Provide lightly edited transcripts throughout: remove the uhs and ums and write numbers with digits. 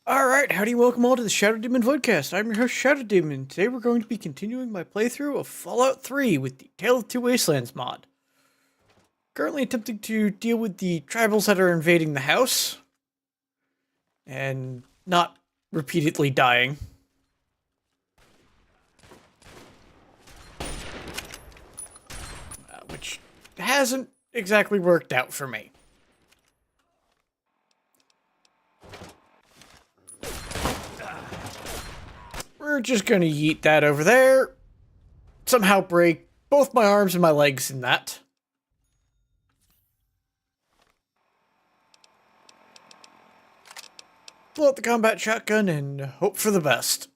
Alright, howdy, welcome all to the Shadow Demon Vodcast. I'm your host, Shadow Demon. Today we're going to be continuing my playthrough of Fallout 3 with the Tale of Two Wastelands mod. Currently attempting to deal with the tribals that are invading the house. And not repeatedly dying. Which hasn't exactly worked out for me. We're just gonna yeet that over there. Somehow break both my arms and my legs in that. Pull out the combat shotgun and hope for the best.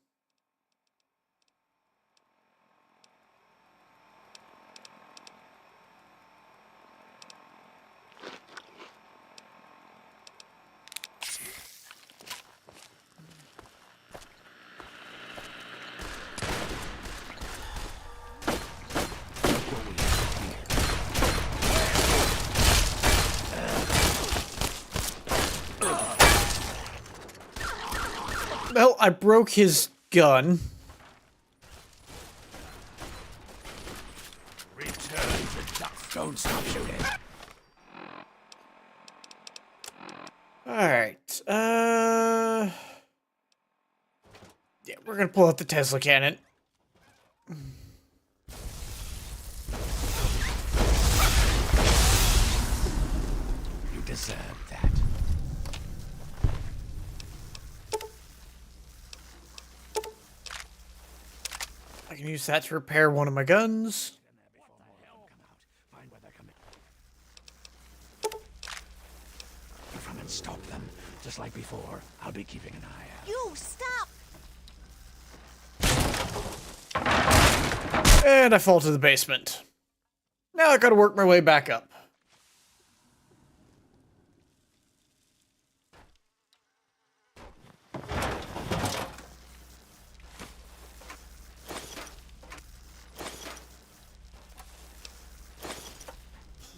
Well, I broke his gun. Return to dust. Don't stop shooting. Alright, yeah, we're gonna pull out the Tesla cannon. You deserve that. I can use that to repair one of my guns. Come and stop them. Just like before, I'll be keeping an eye out. You stop! And I fall to the basement. Now I gotta work my way back up.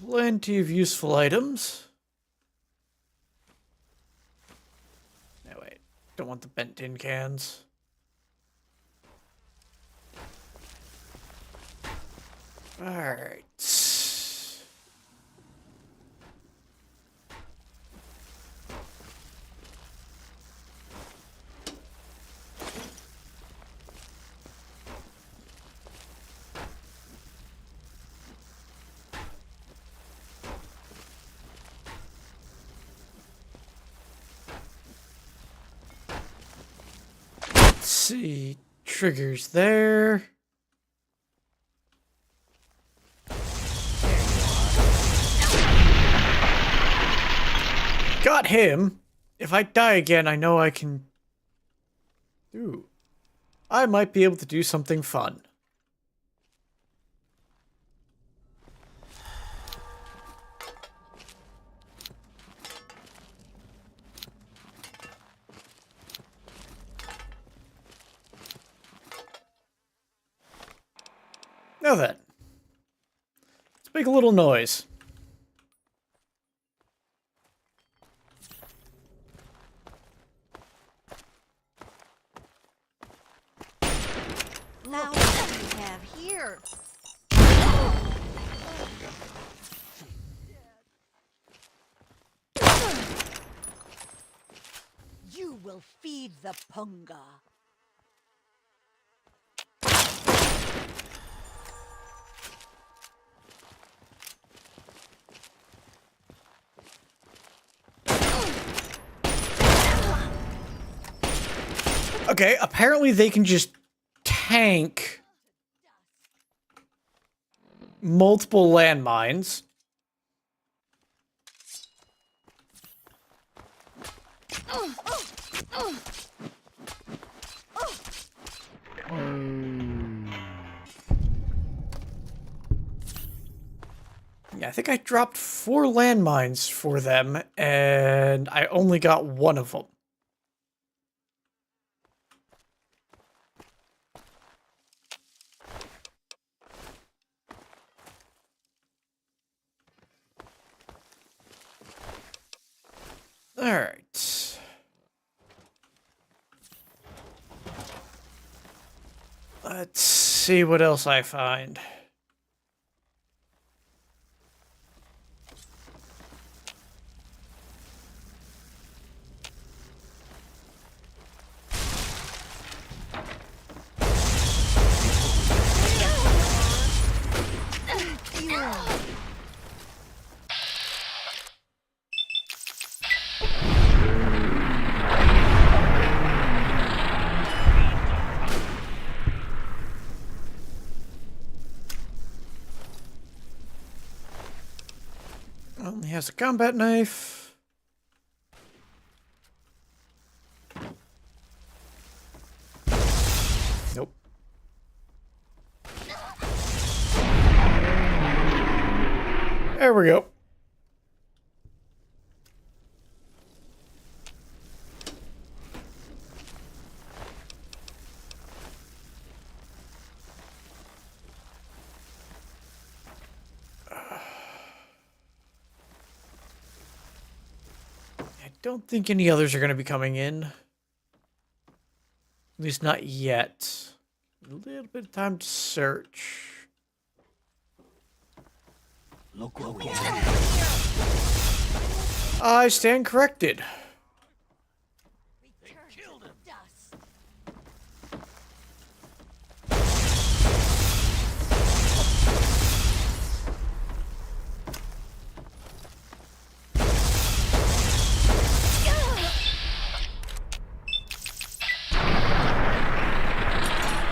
Plenty of useful items. No, wait. Don't want the bent tin cans. Alright. Let's see. Triggers there. Got him. If I die again, I know I can... Ooh. I might be able to do something fun. Now then. Let's make a little noise. Now what do we have here? You will feed the punga. Okay, apparently they can just tank multiple landmines. Yeah, I think I dropped 4 landmines for them, and I only got one of them. Alright. see what else I find. Only has a combat knife. Nope. There we go. I don't think any others are going to be coming in. At least not yet. A little bit of time to search. Look. I stand corrected. Return to dust.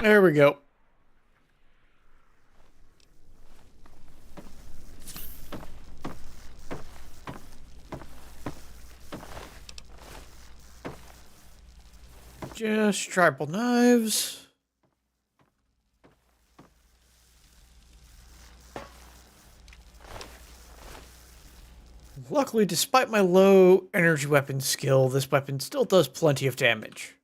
There we go. Just tribal knives. Luckily, despite my low energy weapon skill, this weapon still does plenty of damage.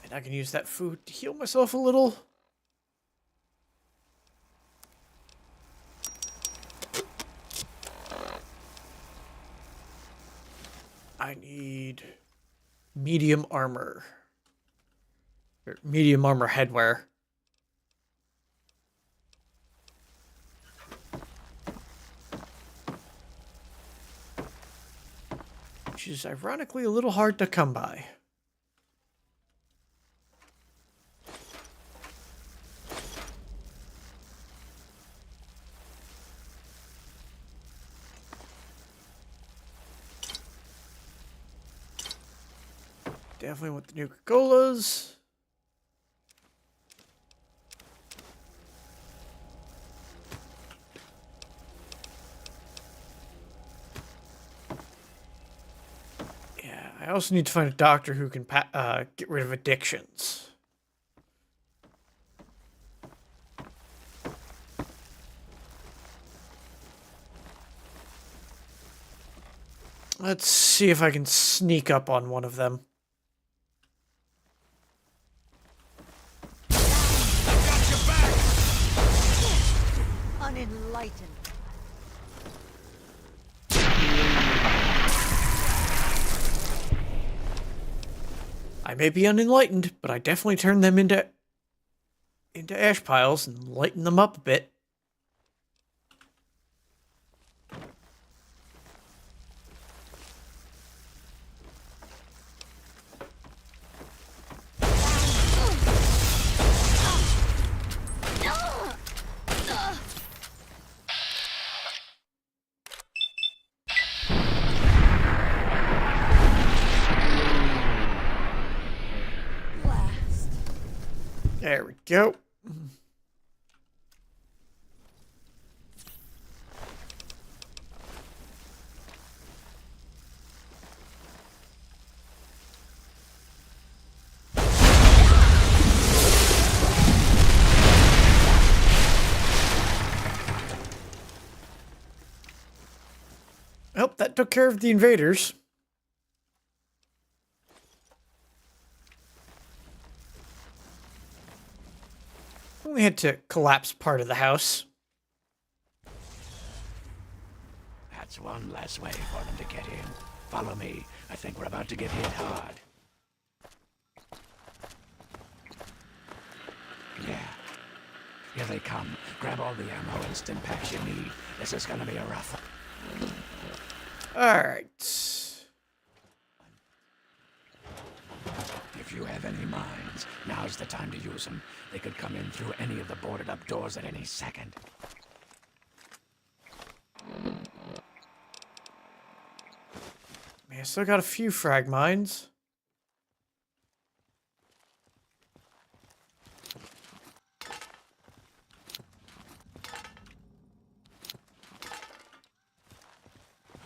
And I can use that food to heal myself a little. I need medium armor. Or medium armor headwear. Which is ironically a little hard to come by. Definitely want the Nuka-Colas. Yeah, I also need to find a doctor who can get rid of addictions. Let's see if I can sneak up on one of them. Unenlightened. I may be unenlightened, but I definitely turn them into ash piles and lighten them up a bit. Blast. There we go. Well, that took care of the invaders. We had to collapse part of the house. That It's one less way for them to get in. Follow me. I think we're about to get hit hard. Yeah. Here they come. Grab all the ammo and stim packs you need. This is gonna be a rough one. Alright. If you have any mines, now's the time to use them. They could come in through any of the boarded up doors at any second. Man, I still got a few frag mines.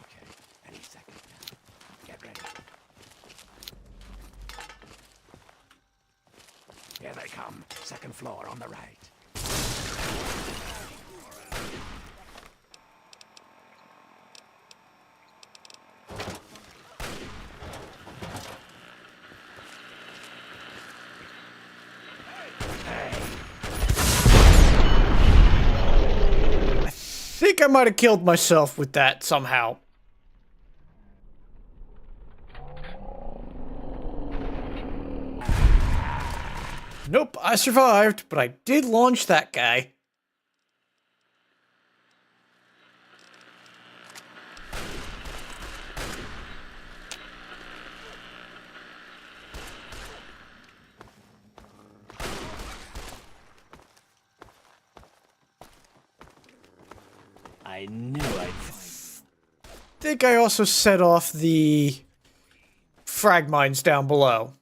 Okay, any second now. Get ready. Here they come. Second floor on the right. I think I might have killed myself with that somehow. Nope, I survived, but I did launch that guy. I knew I'd Think I also set off the frag mines down below.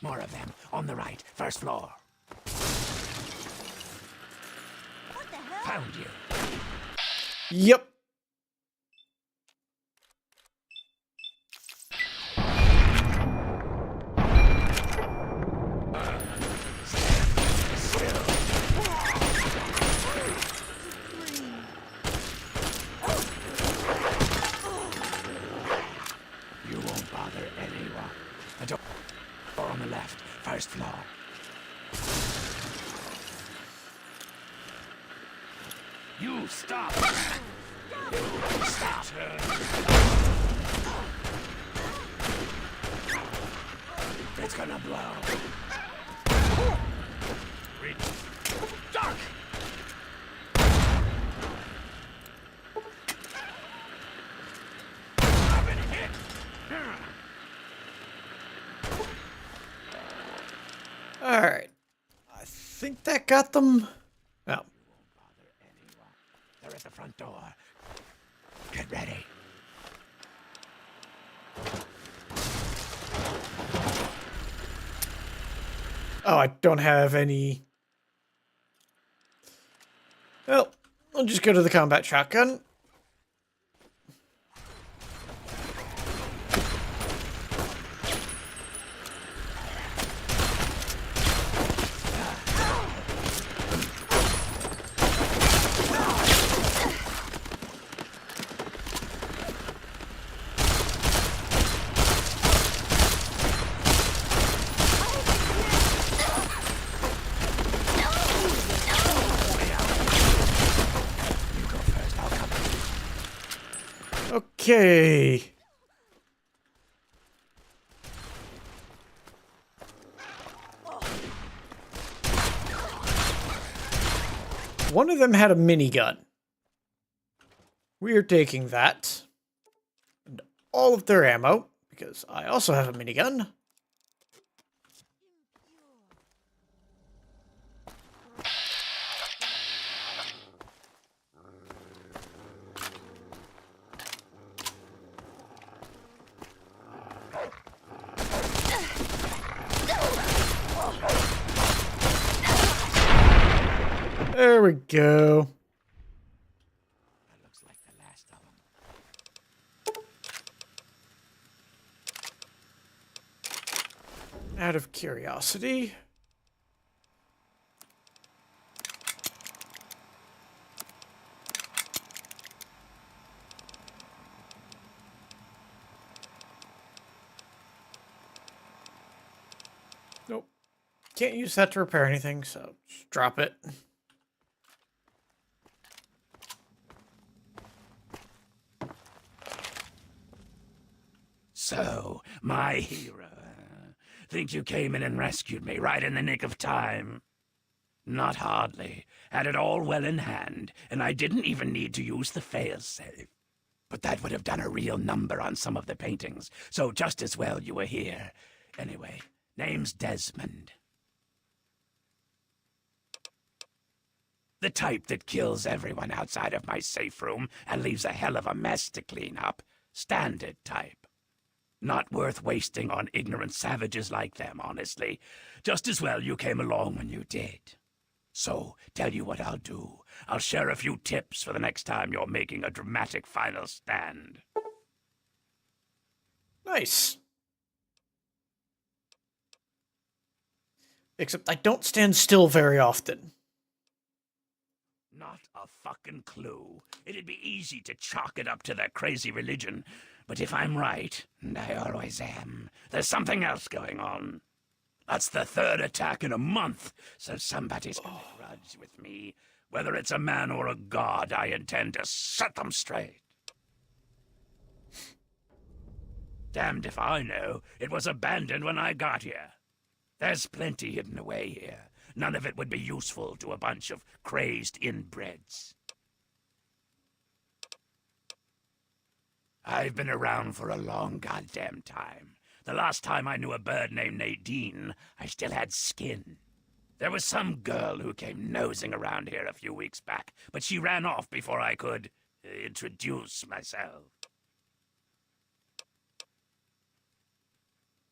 More of them. On the right. First floor. What the hell? Found you. Yep. You won't bother anyone. The door on the left. First floor. You stop. You stop. It's gonna blow. Reach. Duck! I've been hit. Alright. I think that got them. Oh. Bother anyone. They're at the front door. Get ready. Oh, I don't have any. Well, I'll just go to the combat shotgun. You go first. I'll come. Okay. One of them had a minigun. We're taking that. And all of their ammo, because I also have a minigun. There we go. That looks like the last of them. Out of curiosity. Nope. Can't use that to repair anything, so just drop it. So, my hero. Think you came in and rescued me right in the nick of time? Not hardly. Had it all well in hand, and I didn't even need to use the failsafe. But that would have done a real number on some of the paintings, so just as well you were here. Anyway, name's Desmond. The type that kills everyone outside of my safe room and leaves a hell of a mess to clean up. Standard type. Not worth wasting on ignorant savages like them, honestly. Just as well you came along when you did. So, tell you what I'll do. I'll share a few tips for the next time you're making a dramatic final stand. Nice. Except I don't stand still very often. Not a fucking clue. It'd be easy to chalk it up to their crazy religion. But if I'm right, and I always am, there's something else going on. That's the third attack in a month, so somebody's got a grudge with me. Whether it's a man or a god, I intend to set them straight. Damned if I know. It was abandoned when I got here. There's plenty hidden away here. None of it would be useful to a bunch of crazed inbreds. I've been around for a long goddamn time. The last time I knew a bird named Nadine, I still had skin. There was some girl who came nosing around here a few weeks back, but she ran off before I could introduce myself.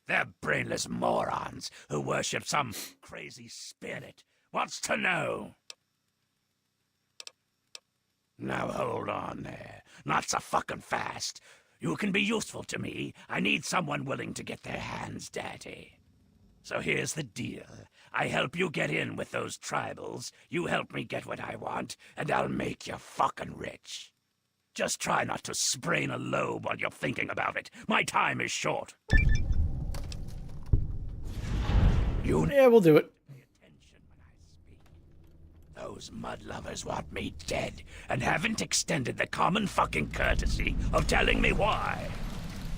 They're brainless morons who worship some crazy spirit. What's to know? Now hold on there. Not so fucking fast. You can be useful to me. I need someone willing to get their hands dirty. So here's the deal. I help you get in with those tribals, you help me get what I want, and I'll make you fucking rich. Just try not to sprain a lobe while you're thinking about it. My time is short. Yeah, we'll do it. Attention when I speak. Those mud lovers want me dead and haven't extended the common fucking courtesy of telling me why.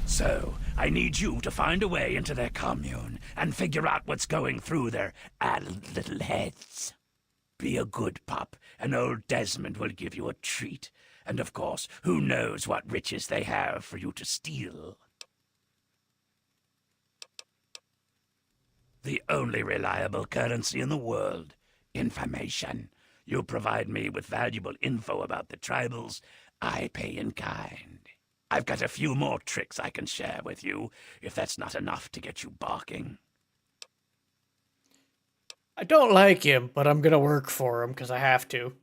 So, I need you to find a way into their commune and figure out what's going through their addled little heads. Be a good pup, and old Desmond will give you a treat. And of course, who knows what riches they have for you to steal. The only reliable currency in the world. Information. You provide me with valuable info about the tribals, I pay in kind. I've got a few more tricks I can share with you, if that's not enough to get you barking. I don't like him, but I'm gonna work for him because I have to.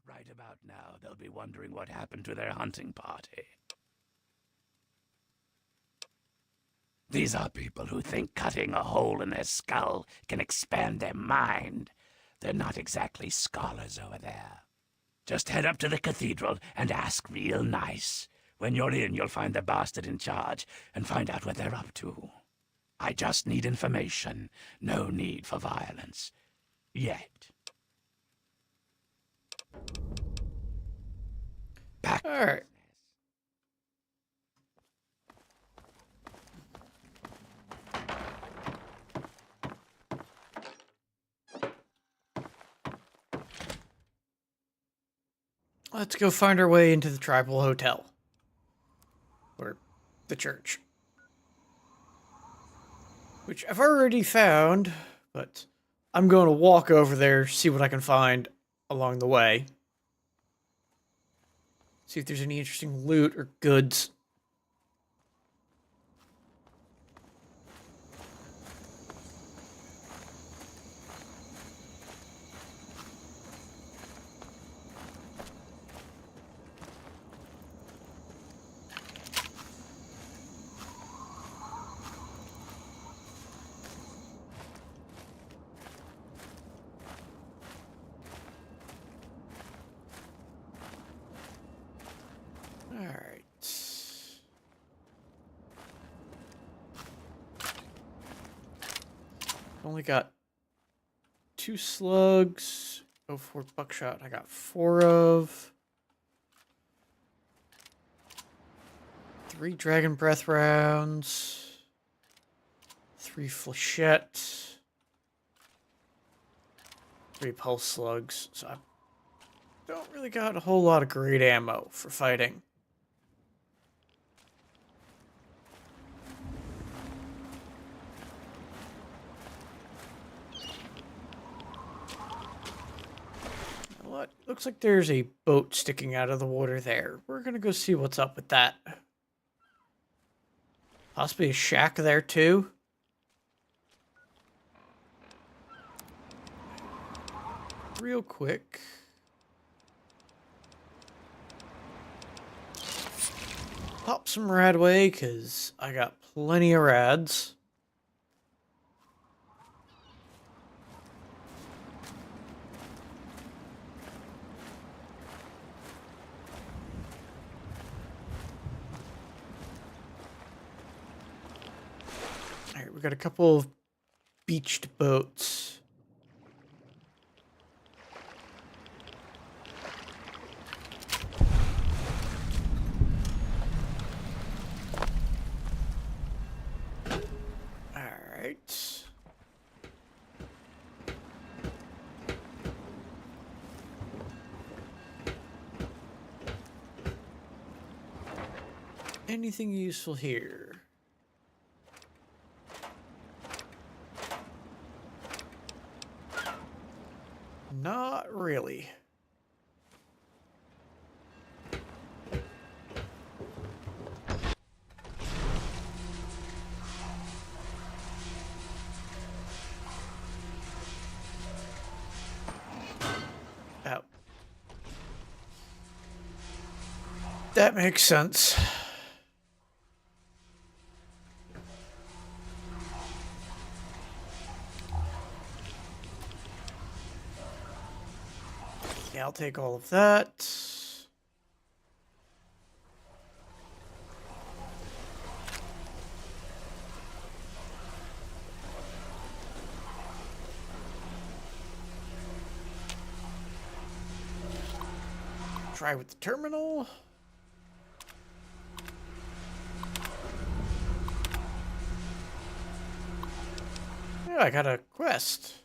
Right about now, they'll be wondering what happened to their hunting party. These are people who think cutting a hole in their skull can expand their mind. They're not exactly scholars over there. Just head up to the cathedral and ask real nice. When you're in, you'll find the bastard in charge and find out what they're up to. I just need information. No need for violence. Yet. Back. All right. Let's go find our way into the tribal hotel. Or the church. Which I've already found, but I'm going to walk over there, see what I can find along the way. See if there's any interesting loot or goods. Alright. Only got 2 slugs. Oh, 4 buckshot. I got 4 of. 3 dragon breath rounds. 3 flechette. 3 pulse slugs. So I don't really got a whole lot of great ammo for fighting. What? Looks like there's a boat sticking out of the water there. We're gonna go see what's up with that. Possibly a shack there too. Real quick. Pop some radway, because I got plenty of rads. Alright, we got a couple of beached boats. Alright. Anything useful here? Not really. Oh. That makes sense. Yeah, I'll take all of that. Try with the terminal. Yeah, I got a quest.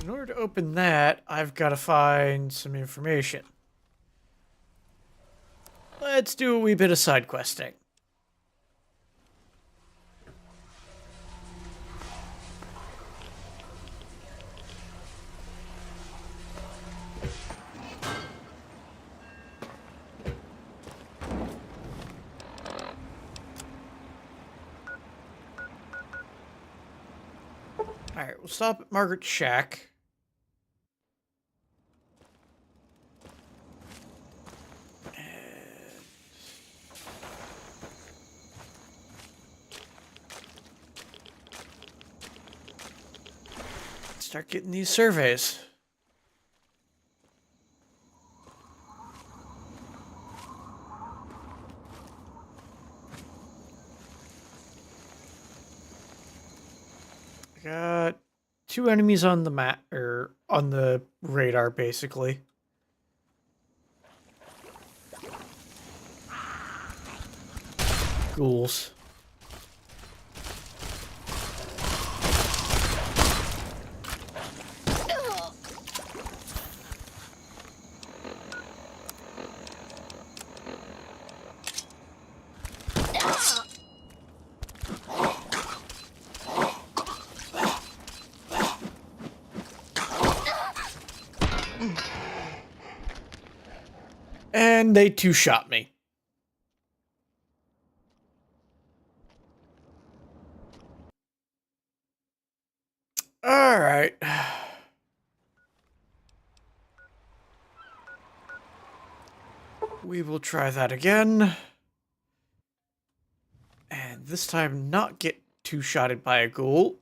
In order to open that, I've got to find some information. Let's do a wee bit of side questing. Alright, we'll stop at Margaret's shack. And start getting these surveys. Got 2 enemies on the map, or on the radar, basically. Ghouls. And they 2-shot me. Alright. We will try that again. And this time not get 2-shotted by a ghoul.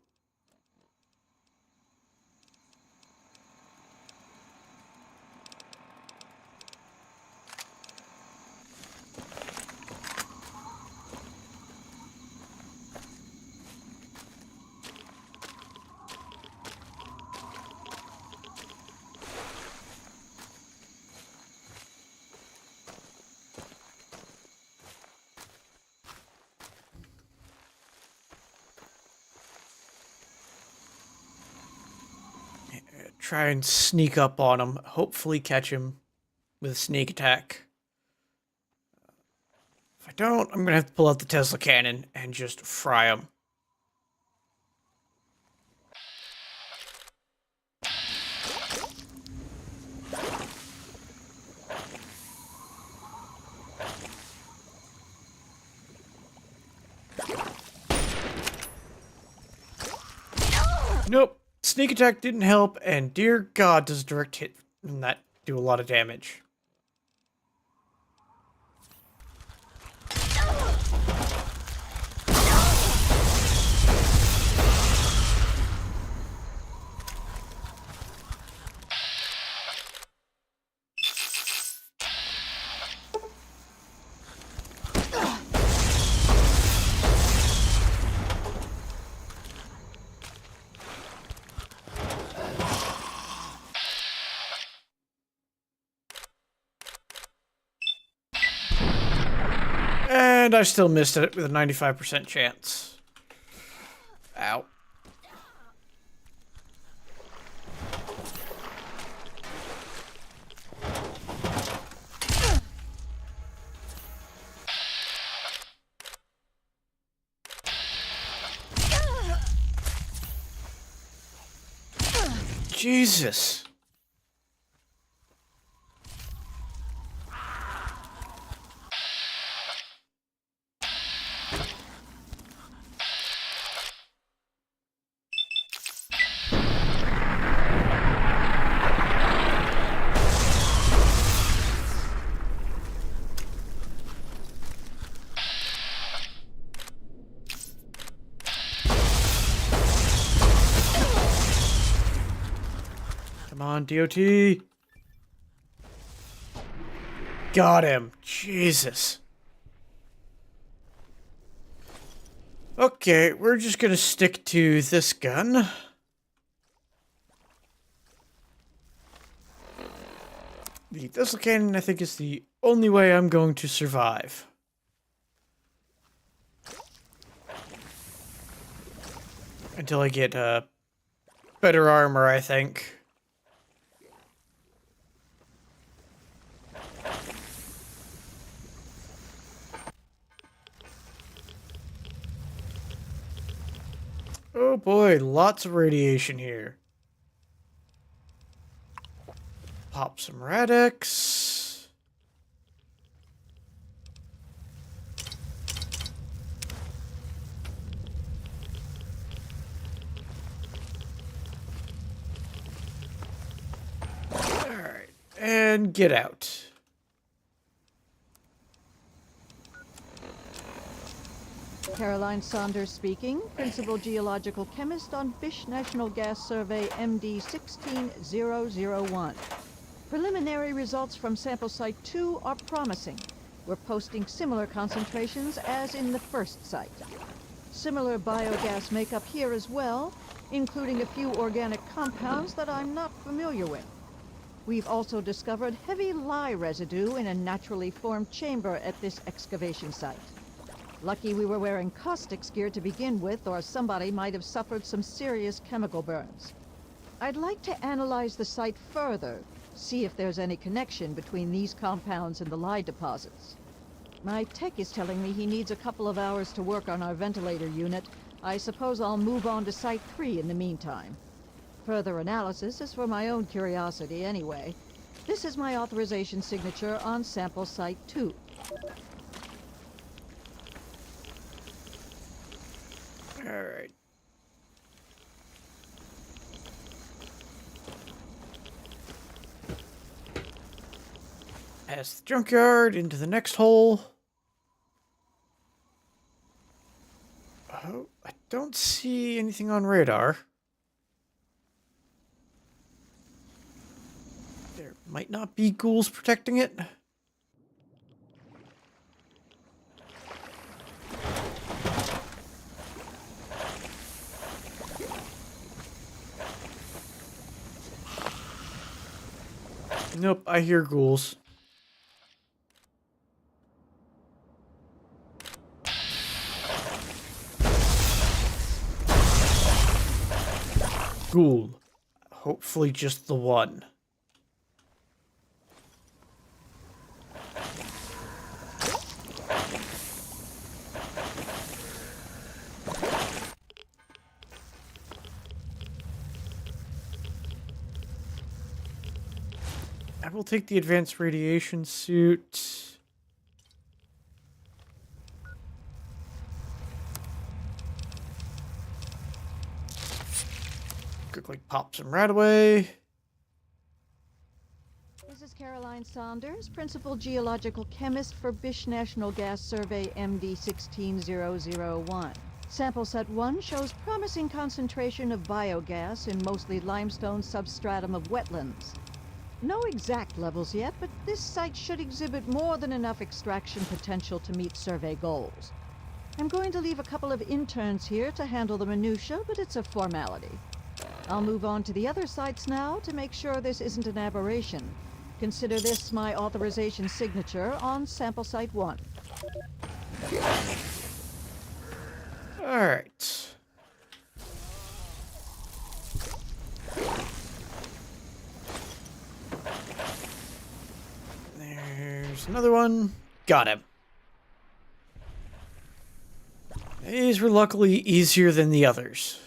try and sneak up on him. Hopefully catch him with a sneak attack. If I don't, I'm gonna have to pull out the Tesla cannon and just fry him. Nope. Sneak attack didn't help, and dear God, does direct hit and that do a lot of damage. And I still missed it with a 95% chance. Ow. Jesus. Come on, DOT. Got him. Jesus. Okay, we're just gonna stick to this gun. The Thistle Cannon, I think, is the only way I'm going to survive. Until I get better armor, I think. Oh boy, lots of radiation here. Pop some Radix. Alright, and get out. Caroline Saunders speaking, Principal Geological Chemist on Fish National Gas Survey MD 16001. Preliminary results from sample site 2 are promising. We're posting similar concentrations as in the first site. Similar biogas makeup here as well, including a few organic compounds that I'm not familiar with. We've also discovered heavy lye residue in a naturally formed chamber at this excavation site. Lucky we were wearing caustics gear to begin with, or somebody might have suffered some serious chemical burns. I'd like to analyze the site further, see if there's any connection between these compounds and the lye deposits. My tech is telling me he needs a couple of hours to work on our ventilator unit. I suppose I'll move on to Site 3 in the meantime. Further analysis is for my own curiosity anyway. This is my authorization signature on sample Site 2. Alright. Past the junkyard, into the next hole. Oh, I don't see anything on radar. There might not be ghouls protecting it. Nope, I hear ghouls. Ghoul. Hopefully just the one. I will take the advanced radiation suit. Quickly pop some right away. This is Caroline Saunders, Principal Geological Chemist for Bish National Gas Survey MD 16001. Sample set 1 shows promising concentration of biogas in mostly limestone substratum of wetlands. No exact levels yet, but this site should exhibit more than enough extraction potential to meet survey goals. I'm going to leave a couple of interns here to handle the minutiae, but it's a formality. I'll move on to the other sites now to make sure this isn't an aberration. Consider this my authorization signature on sample site 1. Alright. There's another one. Got him. These were luckily easier than the others.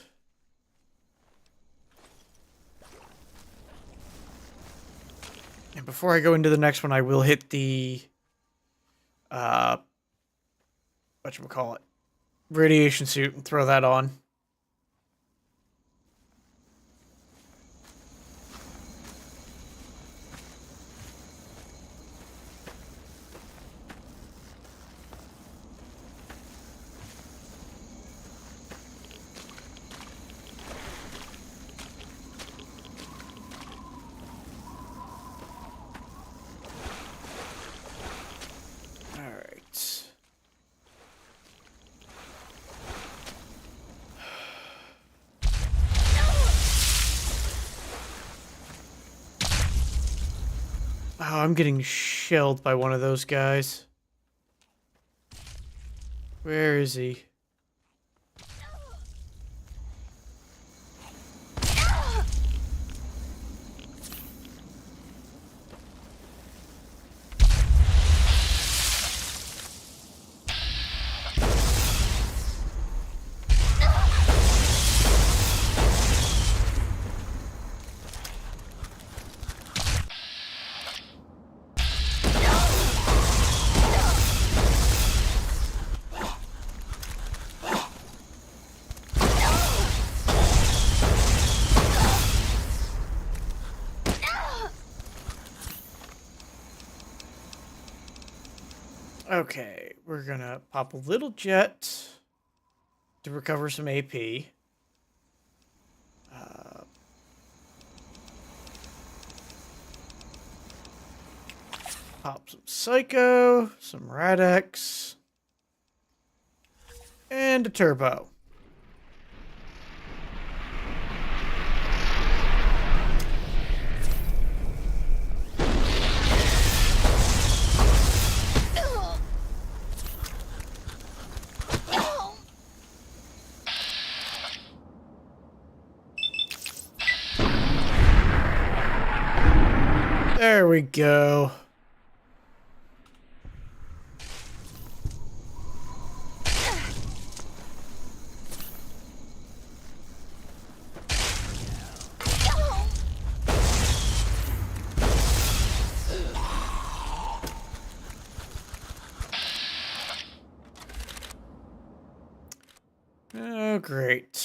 And before I go into the next one, I will hit the whatchamacallit, radiation suit and throw that on. Alright. Oh, I'm getting shelled by one of those guys. Where is he? Okay, we're gonna pop a little jet to recover some AP. Pop some Psycho, some Radex, and a Turbo. There we go. Oh, great.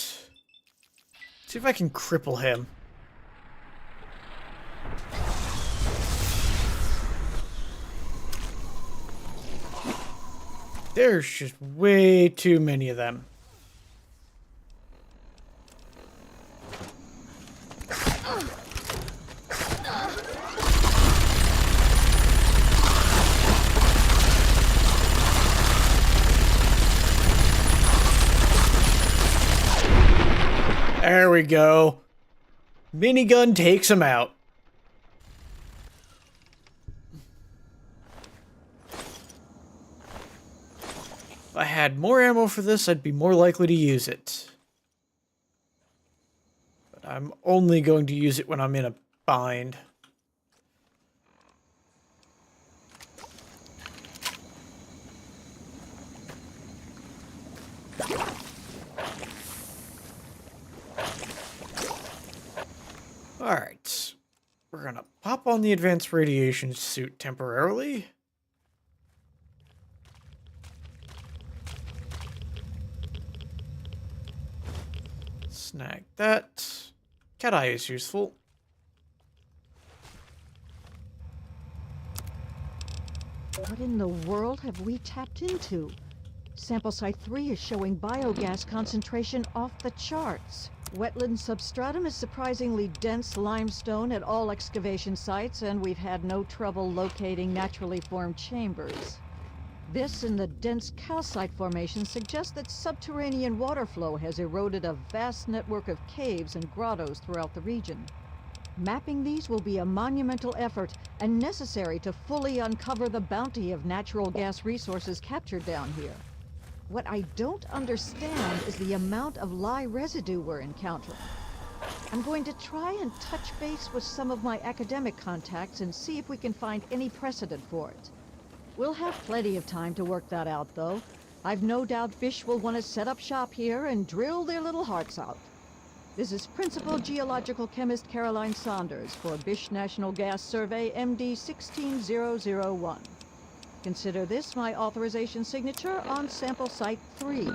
See if I can cripple him. There's just way too many of them. There we go. Minigun takes him out. If I had more ammo for this, I'd be more likely to use it. But I'm only going to use it when I'm in a bind. Alright. We're gonna pop on the advanced radiation suit temporarily. Snag that. Cat eye is useful. What in the world have we tapped into? Sample Site 3 is showing biogas concentration off the charts. Wetland substratum is surprisingly dense limestone at all excavation sites, and we've had no trouble locating naturally formed chambers. This and the dense calcite formation suggest that subterranean water flow has eroded a vast network of caves and grottos throughout the region. Mapping these will be a monumental effort and necessary to fully uncover the bounty of natural gas resources captured down here. What I don't understand is the amount of lye residue we're encountering. I'm going to try and touch base with some of my academic contacts and see if we can find any precedent for it. We'll have plenty of time to work that out, though. I've no doubt Bish will want to set up shop here and drill their little hearts out. This is Principal Geological Chemist Caroline Saunders for Bish National Gas Survey MD 16001. Consider this my authorization signature on Sample Site 3.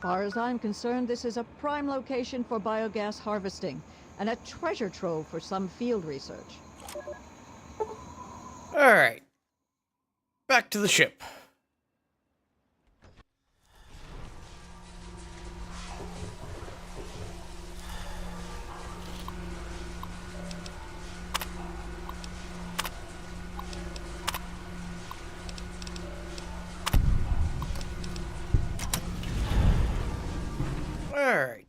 Far as I'm concerned, this is a prime location for biogas harvesting and a treasure trove for some field research. Alright. Back to the ship. Alright.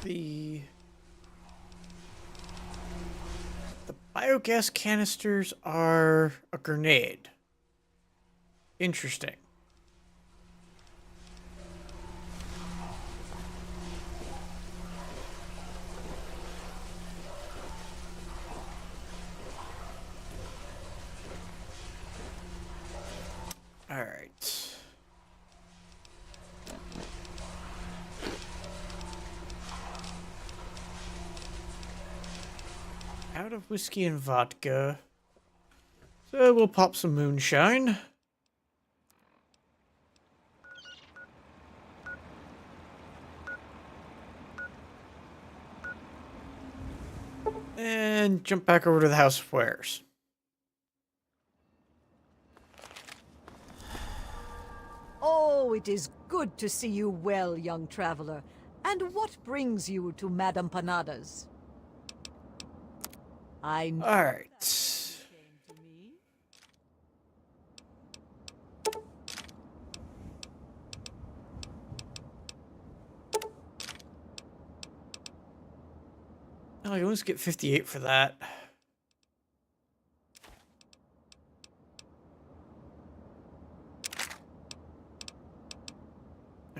The biogas canisters are a grenade. Interesting. All right. Out of whiskey and vodka. So we'll pop some moonshine. And jump back over to the House of Wares. Oh, it is good to see you well, young traveler. And what brings you to Madame Panada's? I know All right. came to me. Oh, I always get 58 for that.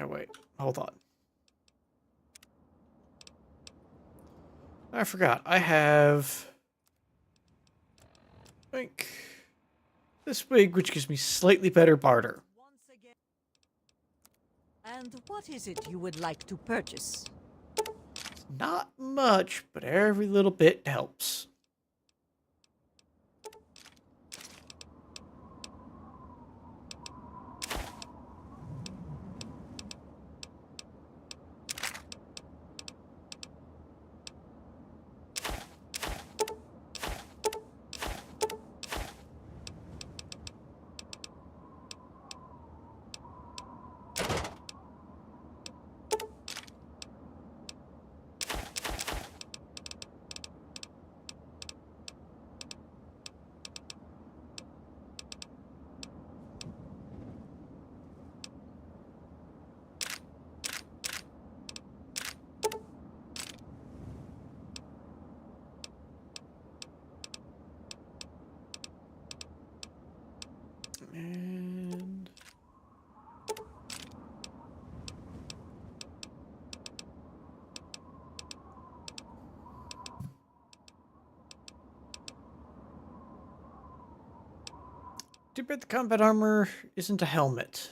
Oh, wait. Hold on. I forgot. I have... like this wig, which gives me slightly better barter. Once again. And what is it you would like to purchase? Not much, but every little bit helps. Too bad the combat armor isn't a helmet.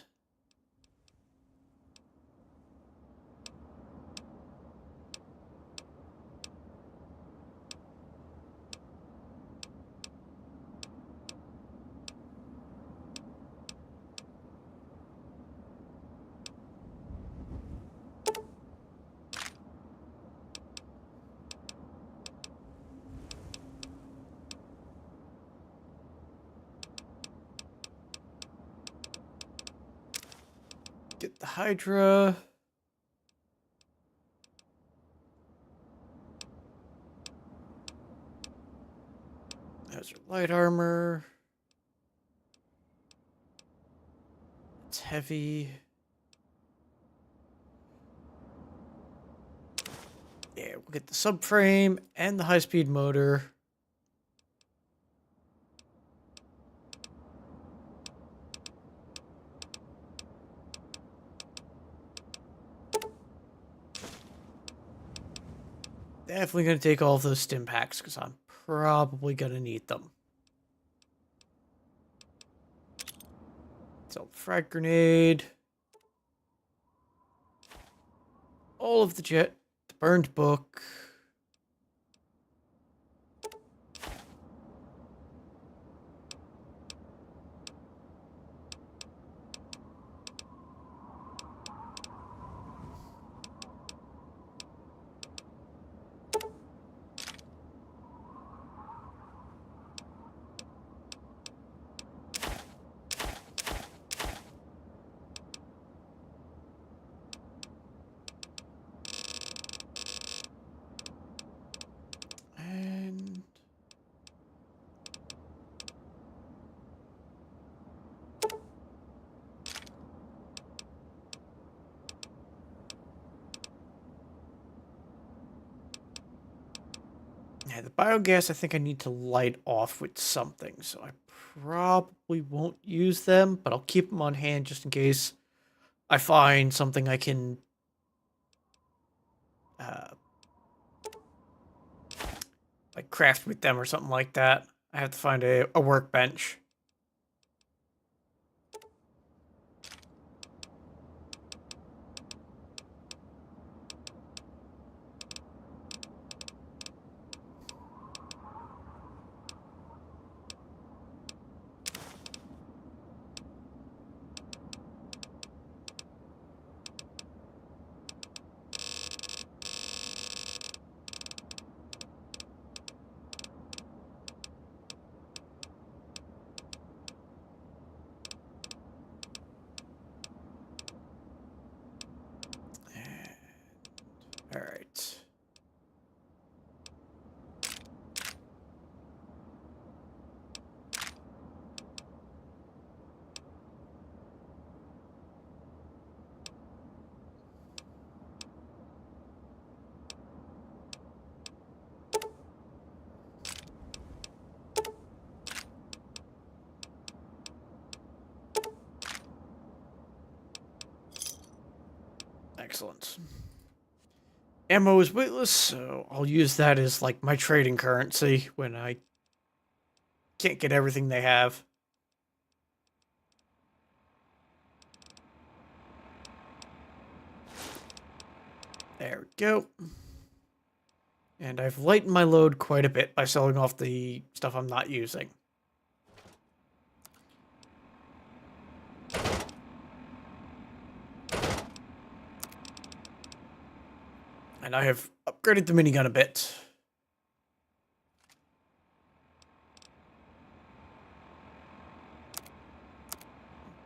Get the Hydra. There's her light armor. It's heavy. Yeah, we'll get the subframe and the high-speed motor. Definitely going to take all of those stim packs because I'm probably going to need them. So, frag grenade. All of the jet. The burned book. And yeah, the biogas I think I need to light off with something, so I probably won't use them, but I'll keep them on hand just in case I find something I can like craft with them or something like that. I have to find a workbench. All right. Excellent. Ammo is weightless, so I'll use that as like my trading currency when I can't get everything they have. There we go. And I've lightened my load quite a bit by selling off the stuff I'm not using. And I have upgraded the minigun a bit.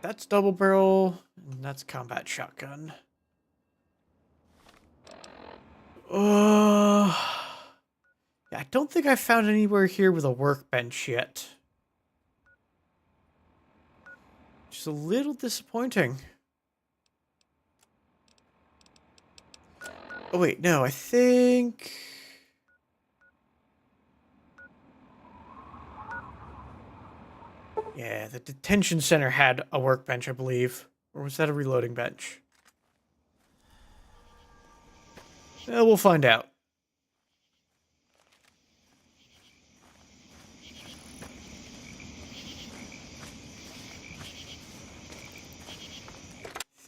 That's double barrel, and that's combat shotgun. Yeah, I don't think I found anywhere here with a workbench yet. Which is a little disappointing. Oh wait, no, I think... Yeah, the detention center had a workbench, I believe. Or was that a reloading bench? Well, we'll find out.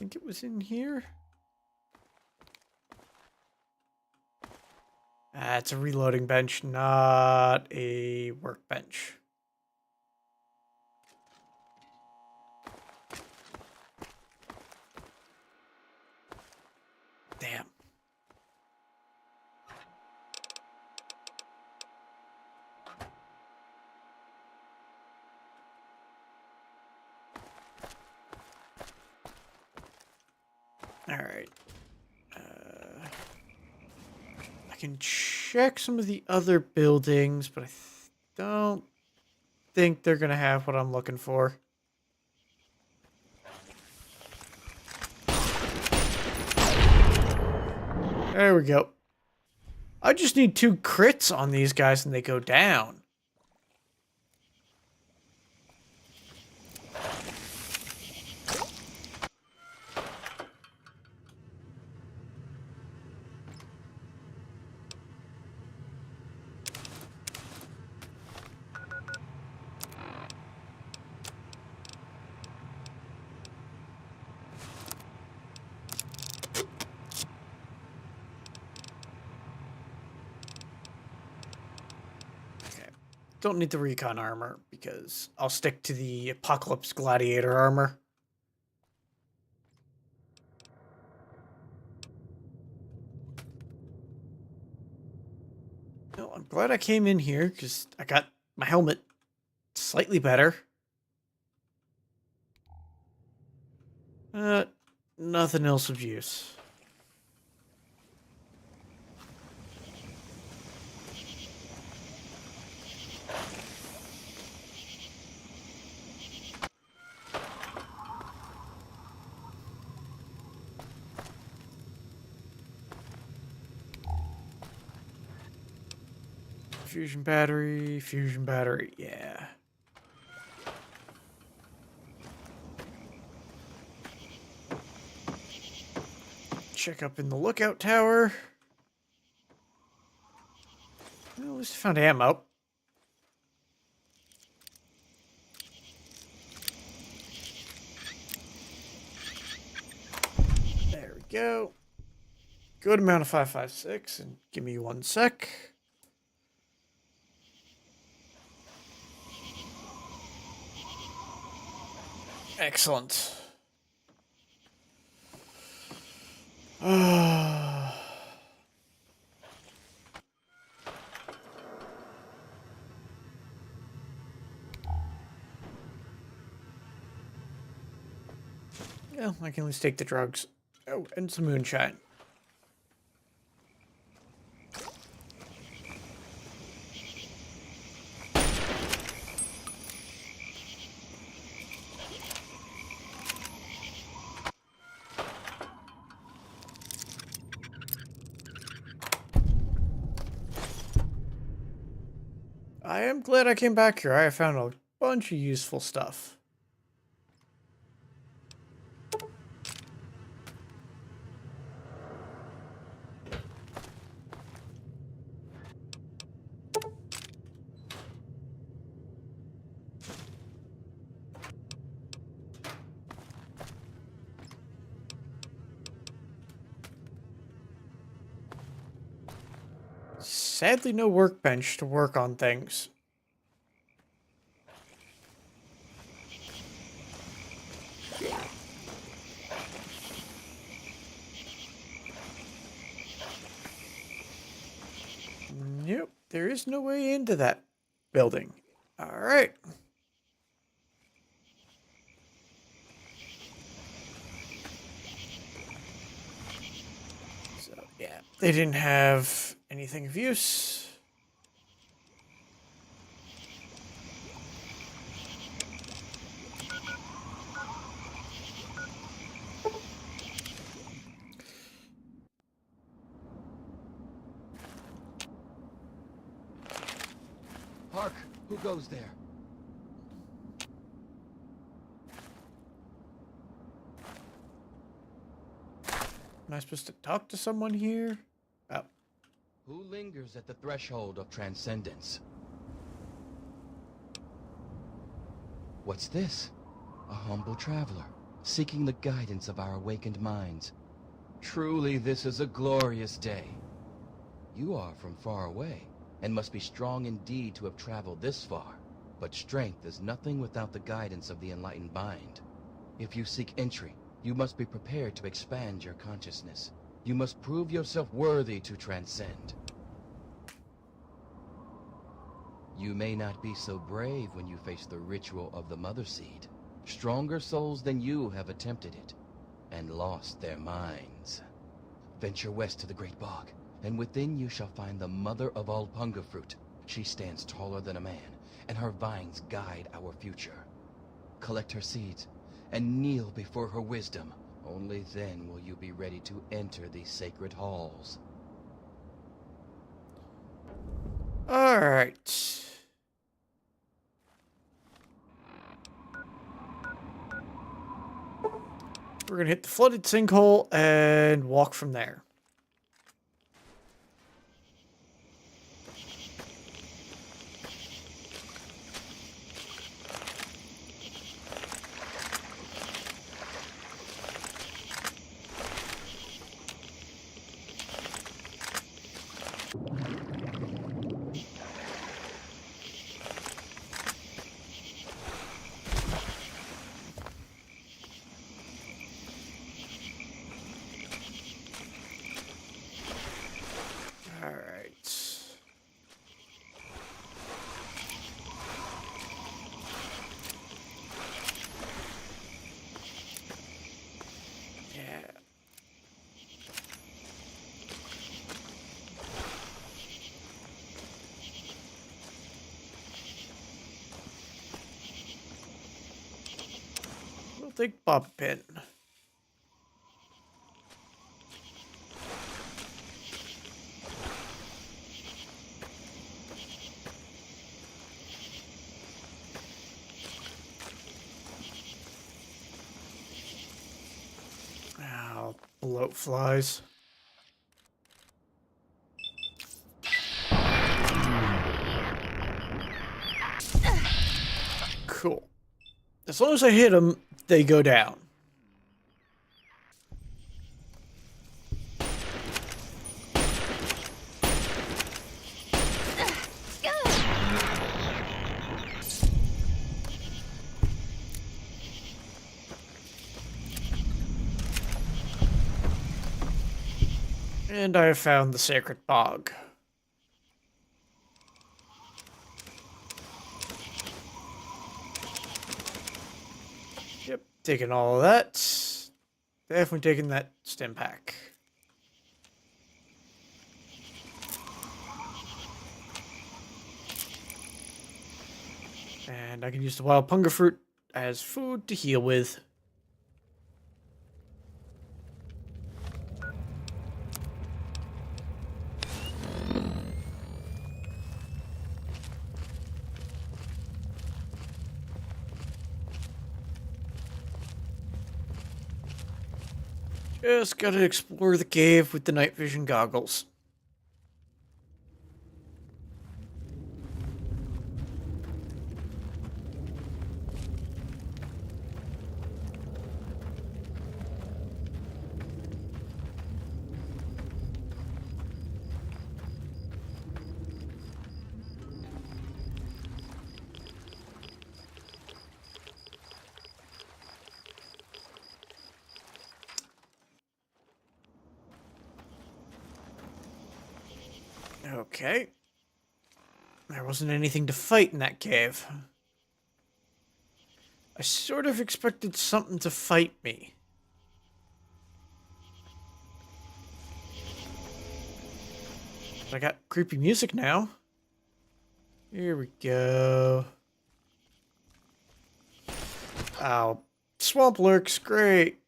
think it was in here. Ah, it's a reloading bench, not a workbench. Damn. All right. I can check some of the other buildings, but I don't think they're going to have what I'm looking for. There we go. I just need 2 crits on these guys and they go down. Don't need the recon armor because I'll stick to the Apocalypse Gladiator armor. No, I'm glad I came in here because I got my helmet slightly better. Nothing else of use. Fusion battery, yeah. Check up in the lookout tower. Well, at least I found ammo. There we go. Good amount of 5.56, and give me 1 sec. Excellent. Well, I can at least take the drugs. Oh, and some moonshine. I am glad I came back here. I found a bunch of useful stuff. Sadly, no workbench to work on things. Nope, there is no way into that building. Alright. So, yeah, they didn't have anything of use. Hark! Who goes there? Am I supposed to talk to someone here? Oh. Who lingers at the threshold of transcendence? What's this? A humble traveler. seeking the guidance of our awakened minds. Truly, this is a glorious day. You are from far away, and must be strong indeed to have traveled this far. But strength is nothing without the guidance of the enlightened mind. If you seek entry, you must be prepared to expand your consciousness. You must prove yourself worthy to transcend. You may not be so brave when you face the ritual of the Mother Seed. Stronger souls than you have attempted it, and lost their minds. Venture west to the Great Bog, and within you shall find the mother of all punga fruit. She stands taller than a man, and her vines guide our future. Collect her seeds, and kneel before her wisdom. Only then will you be ready to enter these sacred halls. Alright. We're gonna hit the flooded sinkhole and walk from there. Alright. Yeah. We'll take Bob Pin. Ow, bloat flies. Cool. As long as I hit them, they go down. And I have found the sacred bog. Yep, taking all of that. Definitely taking that stim pack. And I can use the wild punga fruit as food to heal with. Just gotta explore the cave with the night vision goggles. Okay. There wasn't anything to fight in that cave. I sort of expected something to fight me. But I got creepy music now. Here we go. Ow. Swamp lurks, great.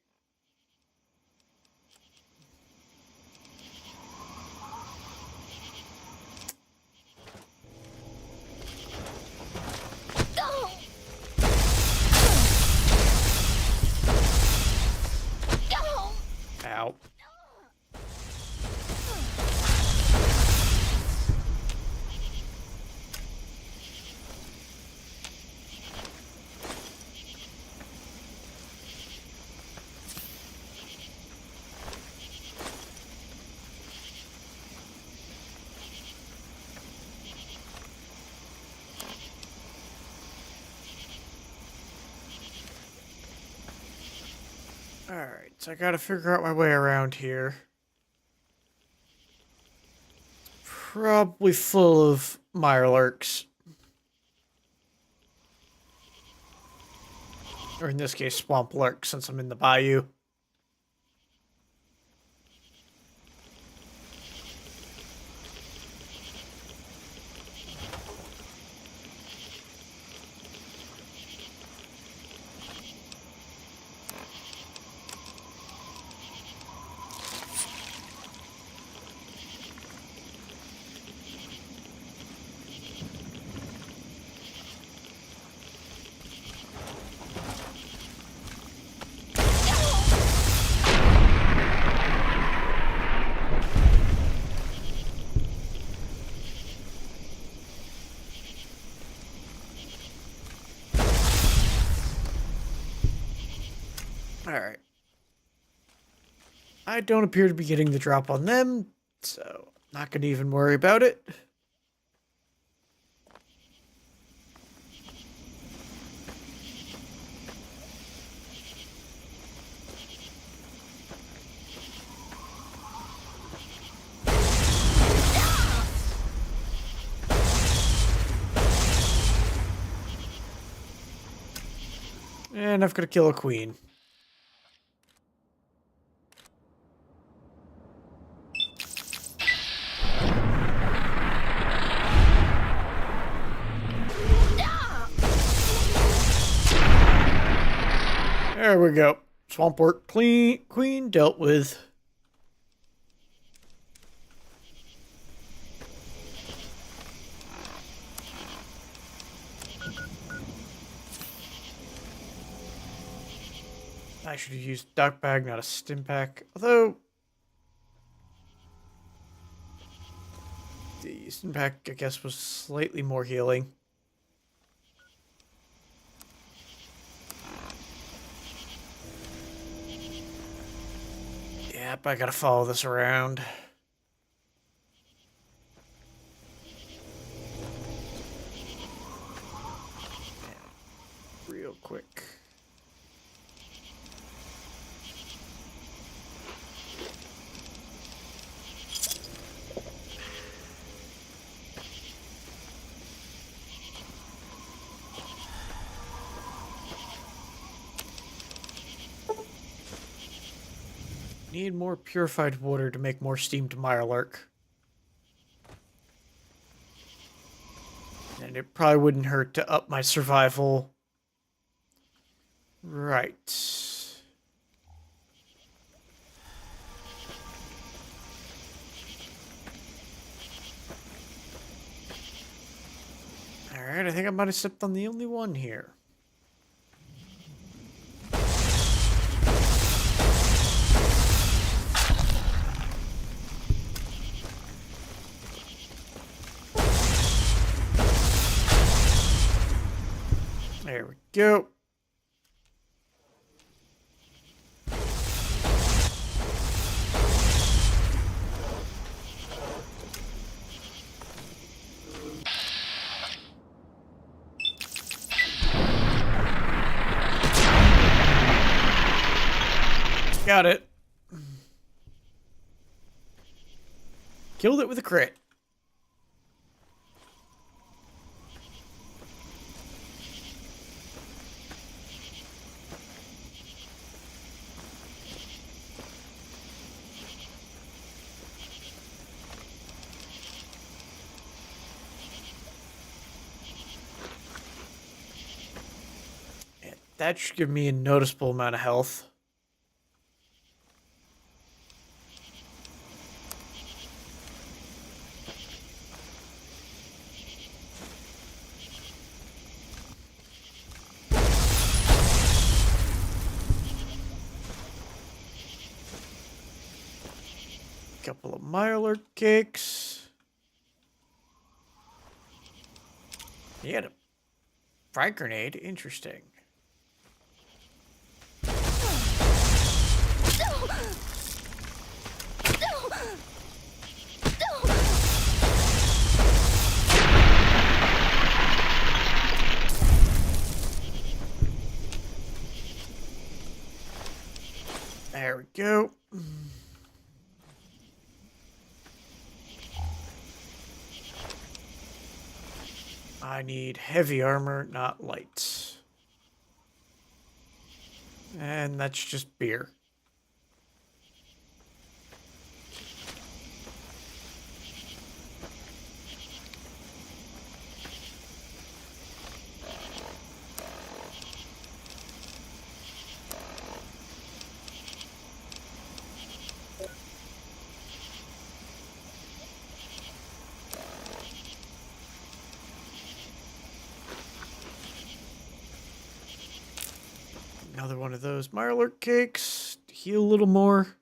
Ow. Alright, so I gotta figure out my way around here. Probably full of mirelurks. Or in this case, swamp lurks, since I'm in the bayou. Alright. I don't appear to be getting the drop on them, so not gonna even worry about it. And I've got to kill a queen. There we go. Swamp work clean. Queen dealt with. I should have used duck bag, not a stim pack. Although the stim pack, I guess, was slightly more healing. Yep, I gotta follow this around. Real quick. Need more purified water to make more steamed mirelurk. And it probably wouldn't hurt to up my survival. Right. Alright, I think I might have stepped on the only one here. There we go. Got it. Killed it with a crit. That should give me a noticeable amount of health. Couple of Mirelurk cakes. He had a frag grenade. Interesting. go. I need heavy armor, not light. And that's just beer. Another one of those Mirelurk cakes to heal a little more.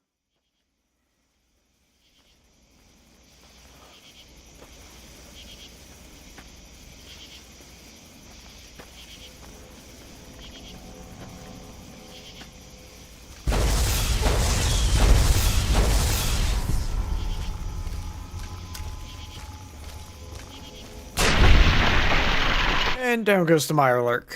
And down goes the Mirelurk.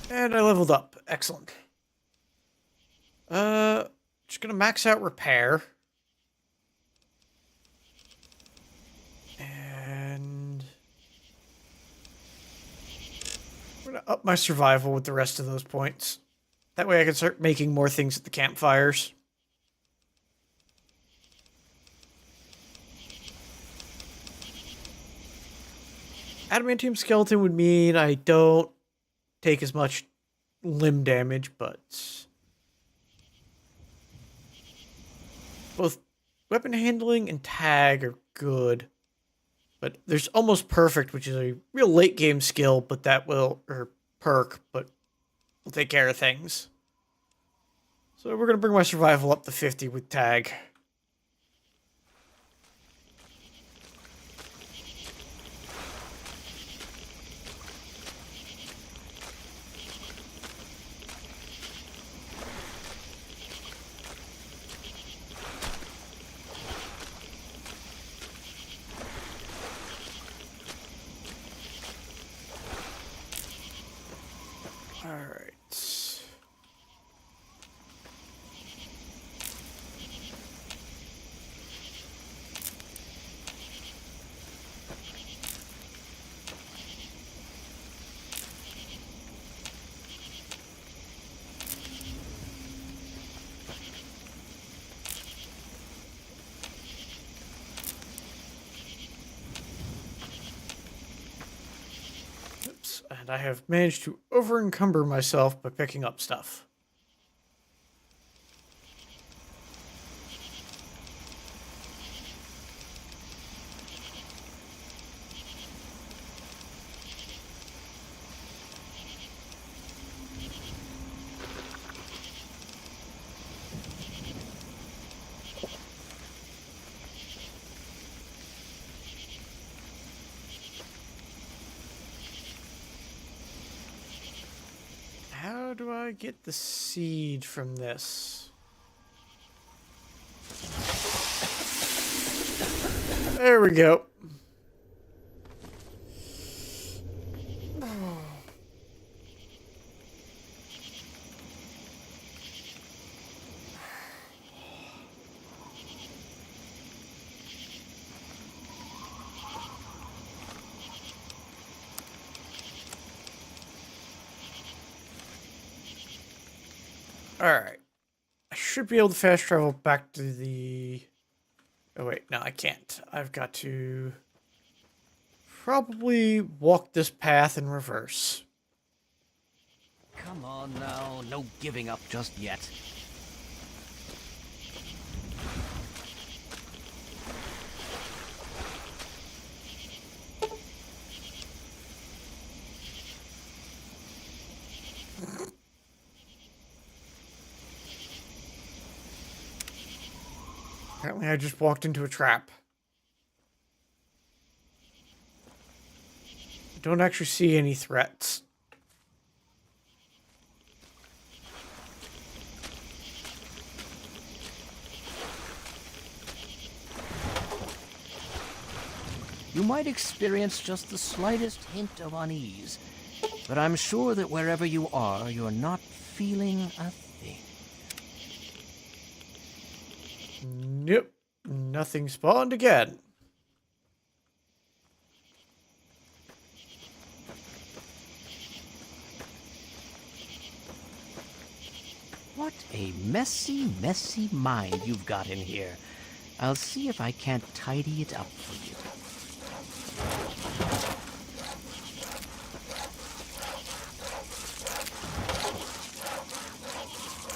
And I leveled up. Excellent. Just gonna max out repair. And I'm gonna up my survival with the rest of those points. That way I can start making more things at the campfires. Adamantium skeleton would mean I don't take as much limb damage, but both weapon handling and tag are good. But there's almost perfect, which is a real late game skill, but that will, or perk, but will take care of things. So we're going to bring my survival up to 50 with tag. Alright. Oops, and I have managed to over-encumber myself by picking up stuff. How do I get the seed from this? There we go. Alright. I should be able to fast travel back to the... Oh wait, no I can't. I've got to probably walk this path in reverse. Come on now, no giving up just yet. Apparently I just walked into a trap. I don't actually see any threats. You might experience just the slightest hint of unease, but I'm sure that wherever you are, you're not feeling a thing. Nope. Nothing spawned again. What a messy, messy mind you've got in here. I'll see if I can't tidy it up for you.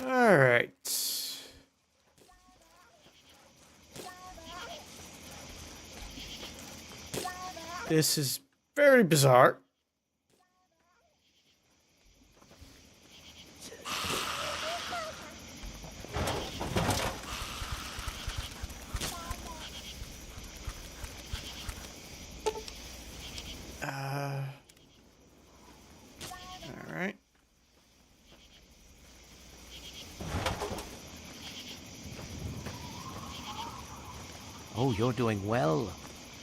All right. This is very bizarre. All right. Oh, you're doing well.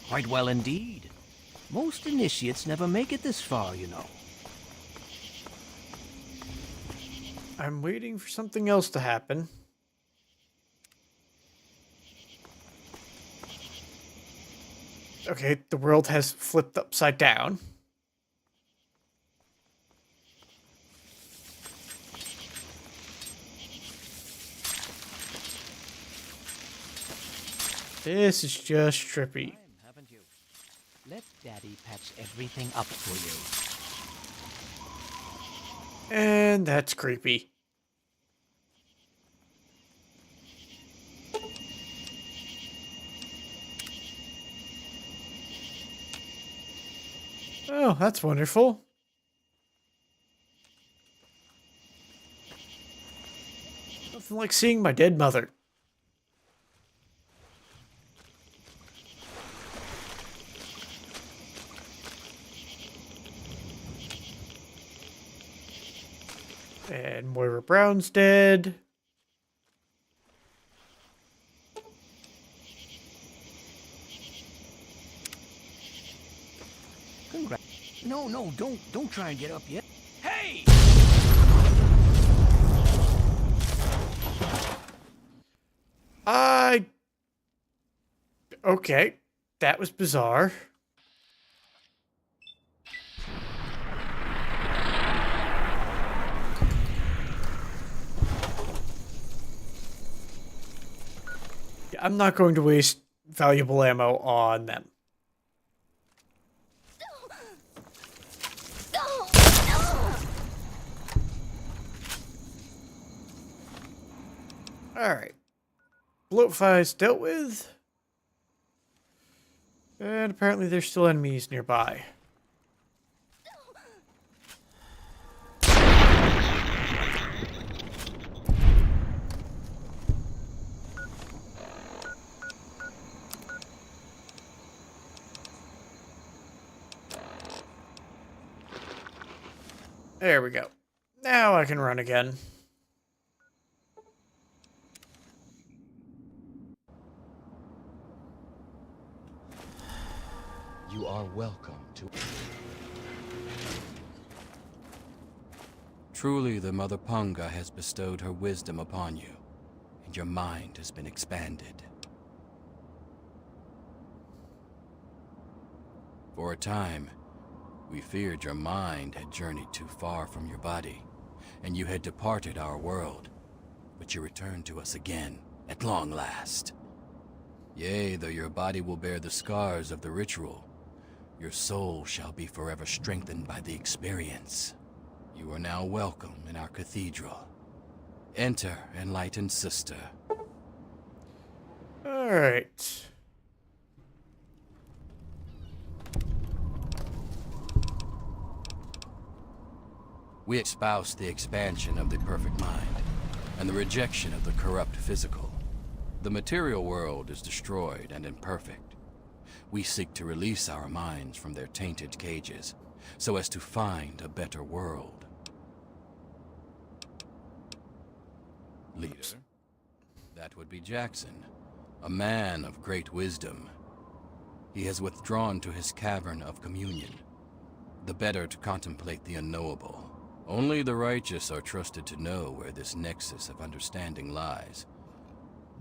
Quite well indeed. Most initiates never make it this far, you know. I'm waiting for something else to happen. Okay, the world has flipped upside down. This is just trippy. Haven't you? Let Daddy patch everything up for you. And that's creepy. Oh, that's wonderful. Nothing like seeing my dead mother. And Moira Brown's dead. Congrats. No, don't try and get up yet. Hey! Okay. That was bizarre. Yeah, I'm not going to waste valuable ammo on them. Alright. Bloatfire's dealt with. And apparently there's still enemies nearby. There we go. Now I can run again. You are welcome to... Truly, the Mother Punga has bestowed her wisdom upon you, and your mind has been expanded. For a time, we feared your mind had journeyed too far from your body, and you had departed our world. But you returned to us again, at long last. Yea, though your body will bear the scars of the ritual, your soul shall be forever strengthened by the experience. You are now welcome in our cathedral. Enter, enlightened sister. Alright. We espouse the expansion of the perfect mind, and the rejection of the corrupt physical. The material world is destroyed and imperfect. We seek to release our minds from their tainted cages, so as to find a better world. Leader? That would be Jackson, a man of great wisdom. He has withdrawn to his cavern of communion, the better to contemplate the unknowable. Only the righteous are trusted to know where this nexus of understanding lies.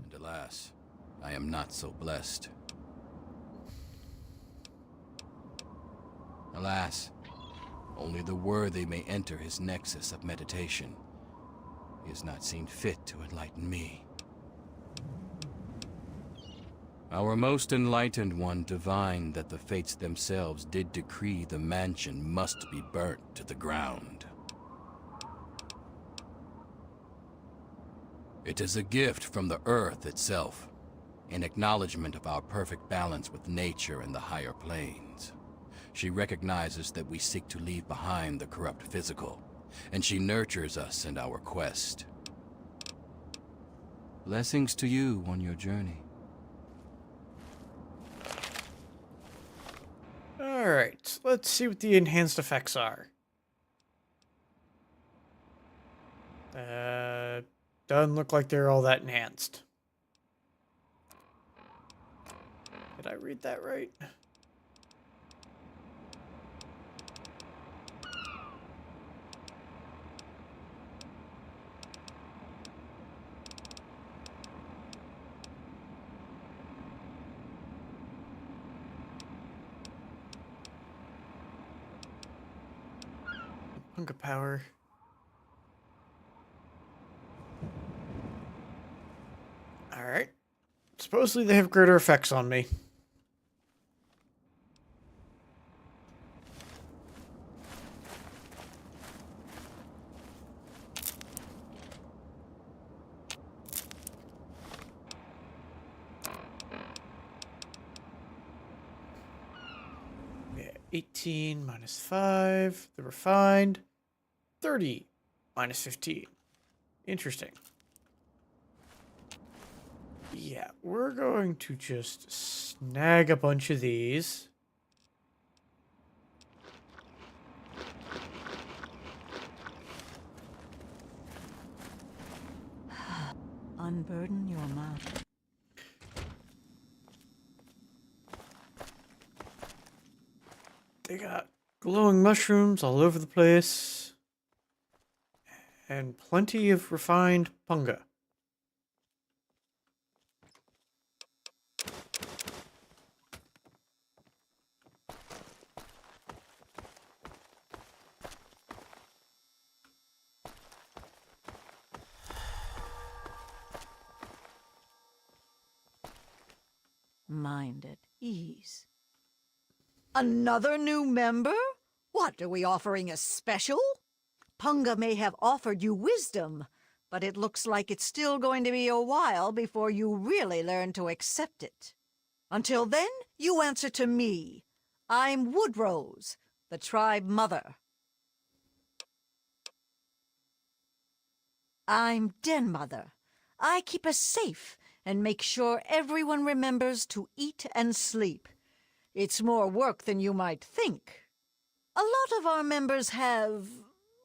And alas, I am not so blessed. Alas, only the worthy may enter his nexus of meditation. He has not seen fit to enlighten me. Our most enlightened one divined that the fates themselves did decree the mansion must be burnt to the ground. It is a gift from the earth itself, in acknowledgement of our perfect balance with nature and the higher planes. She recognizes that we seek to leave behind the corrupt physical, and she nurtures us in our quest. Blessings to you on your journey. Alright, let's see what the enhanced effects are. Doesn't look like they're all that enhanced. Did I read that right? Punga power. Alright. Supposedly they have greater effects on me. Yeah, 18 minus 5. The refined. 30 minus 15. Interesting. Yeah, we're going to just snag a bunch of these. Unburden your mind. They got glowing mushrooms all over the place. And plenty of refined punga. Mind at ease. Another new member? What, are we offering a special? Punga may have offered you wisdom, but it looks like it's still going to be a while before you really learn to accept it. Until then, you answer to me. I'm Woodrose, the tribe mother. I'm Den Mother. I keep us safe and make sure everyone remembers to eat and sleep. It's more work than you might think. A lot of our members have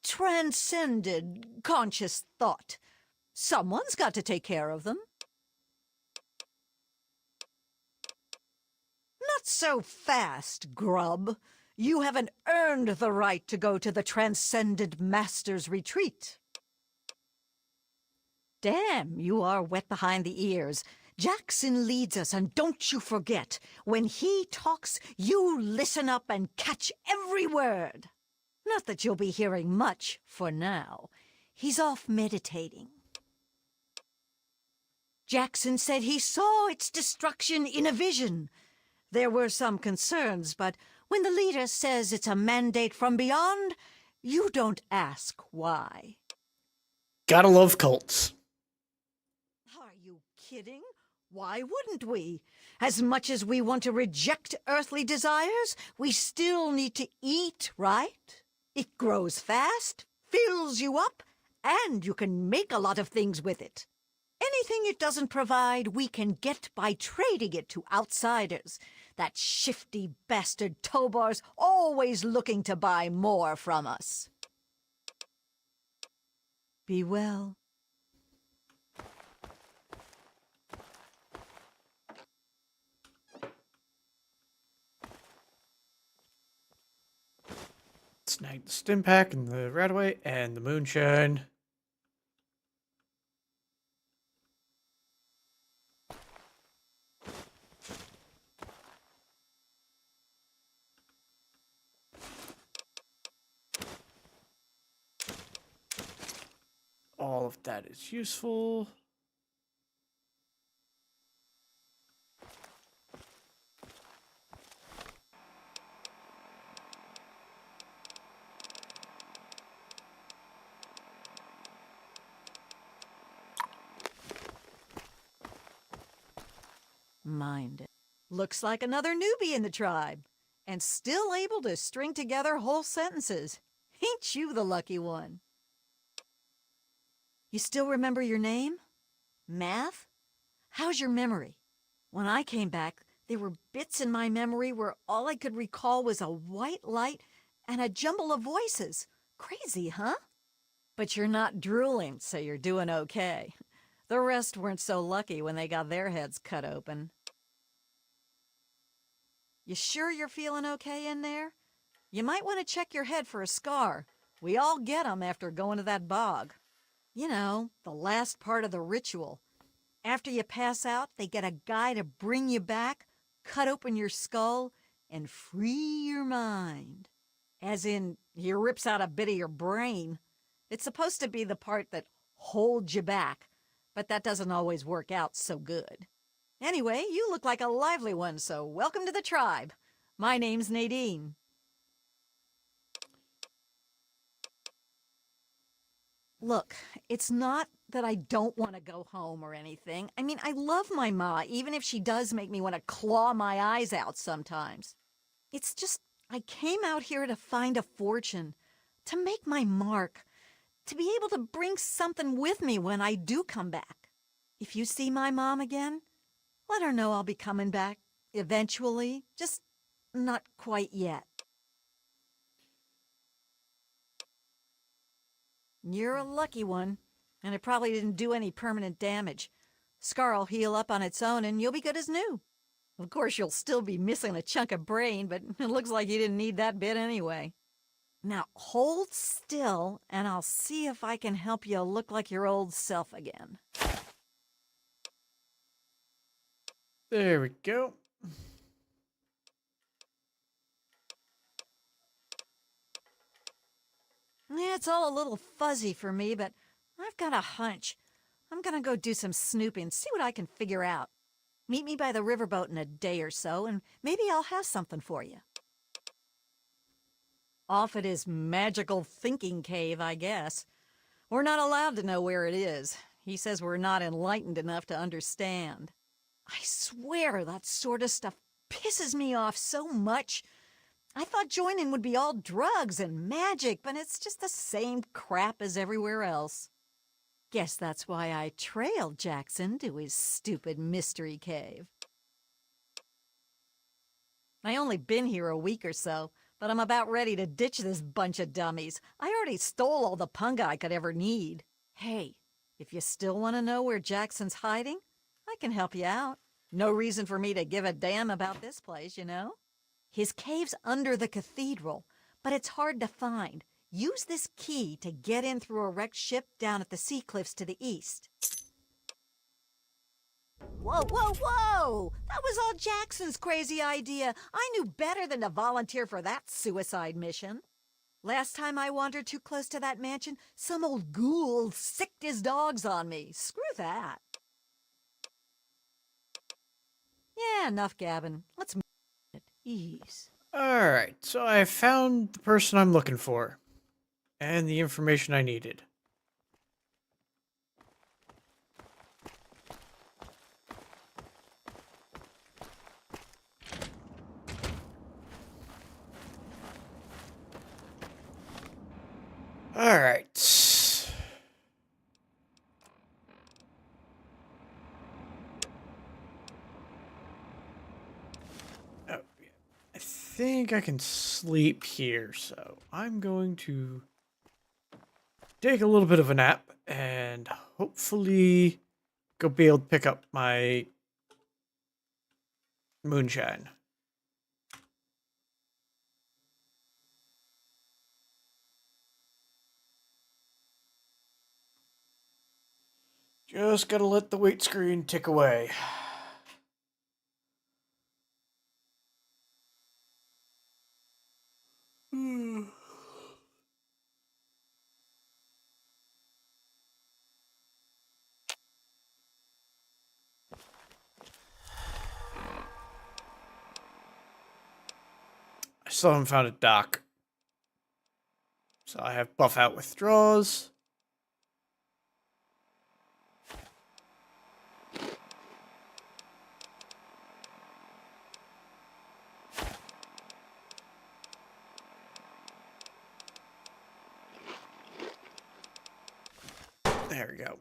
transcended conscious thought. Someone's got to take care of them. Not so fast, grub. You haven't earned the right to go to the Transcended Master's retreat. Damn, you are wet behind the ears. Jackson leads us, and don't you forget, when he talks, you listen up and catch every word. Not that you'll be hearing much for now. He's off meditating. Jackson said he saw its destruction in a vision. There were some concerns, but when the leader says it's a mandate from beyond, you don't ask why. Gotta love cults. Are you kidding? Why wouldn't we? As much as we want to reject earthly desires, we still need to eat, right? It grows fast, fills you up, and you can make a lot of things with it. anything it doesn't provide, we can get by trading it to outsiders. That shifty bastard Tobar's always looking to buy more from us. Be well. Snag the stim pack and the radaway and the moonshine. All of that is useful. Mind it. Looks like another newbie in the tribe, and still able to string together whole sentences. Ain't you the lucky one? You still remember your name? Math? How's your memory? When I came back, there were bits in my memory where all I could recall was a white light and a jumble of voices. Crazy, huh? But you're not drooling, so you're doing okay. The rest weren't so lucky when they got their heads cut open. You sure you're feeling okay in there? You might want to check your head for a scar. We all get 'em after going to that bog. You know, the last part of the ritual. After you pass out, they get a guy to bring you back, cut open your skull, and free your mind. As in, he rips out a bit of your brain. It's supposed to be the part that holds you back, but that doesn't always work out so good. Anyway, you look like a lively one, so welcome to the tribe. My name's Nadine. Look, it's not that I don't want to go home or anything. I mean, I love my ma, even if she does make me want to claw my eyes out sometimes. It's just, I came out here to find a fortune, to make my mark, to be able to bring something with me when I do come back. If you see my mom again, let her know I'll be coming back eventually, just not quite yet. You're a lucky one, and it probably didn't do any permanent damage. Scar'll heal up on its own, and you'll be good as new. Of course, you'll still be missing a chunk of brain, but it looks like you didn't need that bit anyway. Now, hold still, and I'll see if I can help you look like your old self again. There we go. Yeah, it's all a little fuzzy for me, but I've got a hunch. I'm gonna go do some snooping, see what I can figure out. Meet me by the riverboat in a day or so, and maybe I'll have something for you. Off at his magical thinking cave, I guess. We're not allowed to know where it is. He says we're not enlightened enough to understand. I swear that sort of stuff pisses me off so much. I thought joining would be all drugs and magic, but it's just the same crap as everywhere else. Guess that's why I trailed Jackson to his stupid mystery cave. I only been here a week or so, but I'm about ready to ditch this bunch of dummies. I already stole all the punga I could ever need. Hey, if you still want to know where Jackson's hiding, I can help you out. No reason for me to give a damn about this place, you know? His cave's under the cathedral, but it's hard to find. Use this key to get in through a wrecked ship down at the sea cliffs to the east. Whoa, whoa, whoa! That was all Jackson's crazy idea. I knew better than to volunteer for that suicide mission. Last time I wandered too close to that mansion, some old ghoul sicked his dogs on me. Screw that. Yeah, enough gabbing. Let's move it. Ease. Alright, so I found the person I'm looking for. And the information I needed. Alright. think I can sleep here, so I'm going to take a little bit of a nap and hopefully go be able to pick up my moonshine. Just gotta let the wait screen tick away. I still haven't found a dock. So I have buff out withdraws. There we go.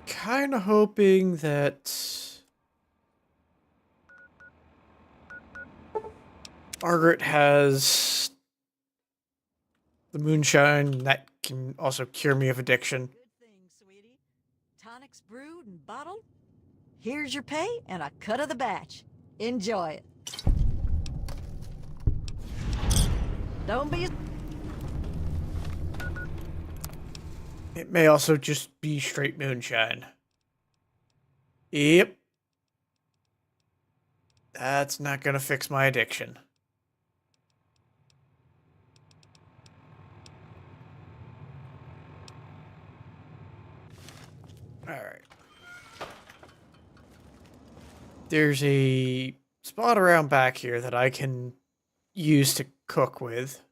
Kind of hoping that Margaret has the moonshine that can also cure me of addiction. Good thing, sweetie. Tonics brewed and bottled. Here's your pay and a cut of the batch. Enjoy it. Don't be... It may also just be straight moonshine. Yep. That's not gonna fix my addiction. Alright. There's a spot around back here that I can use to cook with.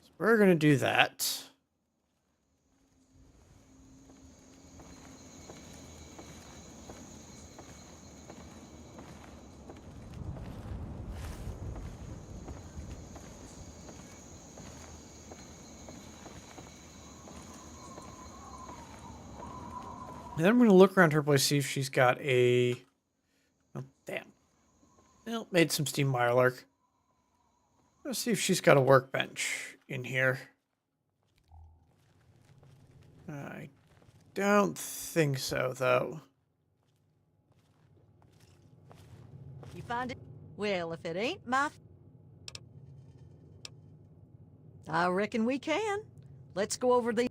So we're gonna do that. And then I'm going to look around her place, see if she's got a... Oh, damn. Well, made some steam Mirelurk. Let's see if she's got a workbench in here. I don't think so, though. You find it? Well, if it ain't my... I reckon we can. Let's go over the...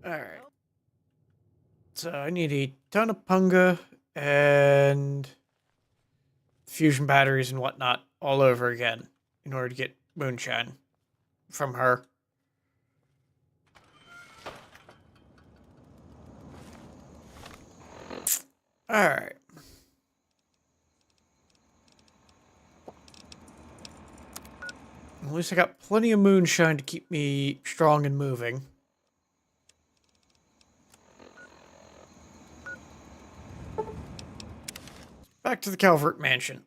Alright. So I need a ton of punga and fusion batteries and whatnot all over again in order to get moonshine from her. Alright. At least I got plenty of moonshine to keep me strong and moving. Back to the Calvert Mansion.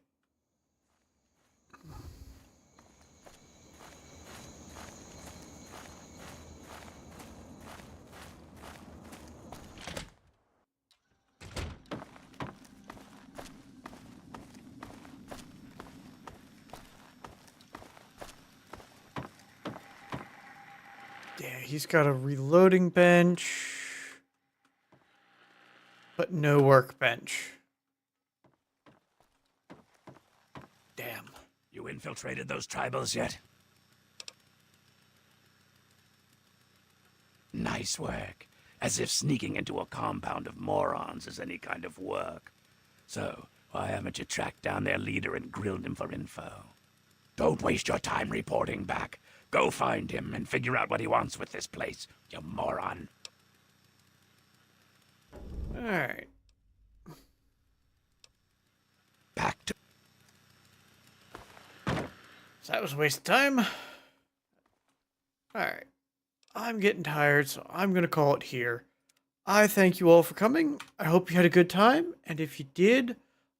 Yeah, he's got a reloading bench, but no workbench. Damn. You infiltrated those tribals yet? Nice work. As if sneaking into a compound of morons is any kind of work. So, why haven't you tracked down their leader and grilled him for info? Don't waste your time reporting back. Go find him and figure out what he wants with this place, you moron. Alright. Back to... So that was a waste of time. Alright. I'm getting tired, so I'm going to call it here. I thank you all for coming. I hope you had a good time, and if you did,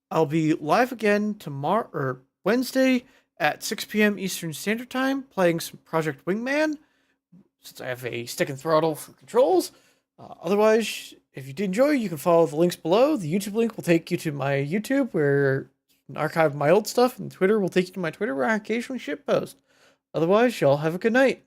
I'll be live again tomorrow or Wednesday at 6 p.m. Eastern Standard Time playing some Project Wingman since I have a stick and throttle for controls. Otherwise, if you did enjoy, you can follow the links below. The YouTube link will take you to my YouTube where an archive of my old stuff, and Twitter will take you to my Twitter where I occasionally shitpost. Otherwise, y'all have a good night.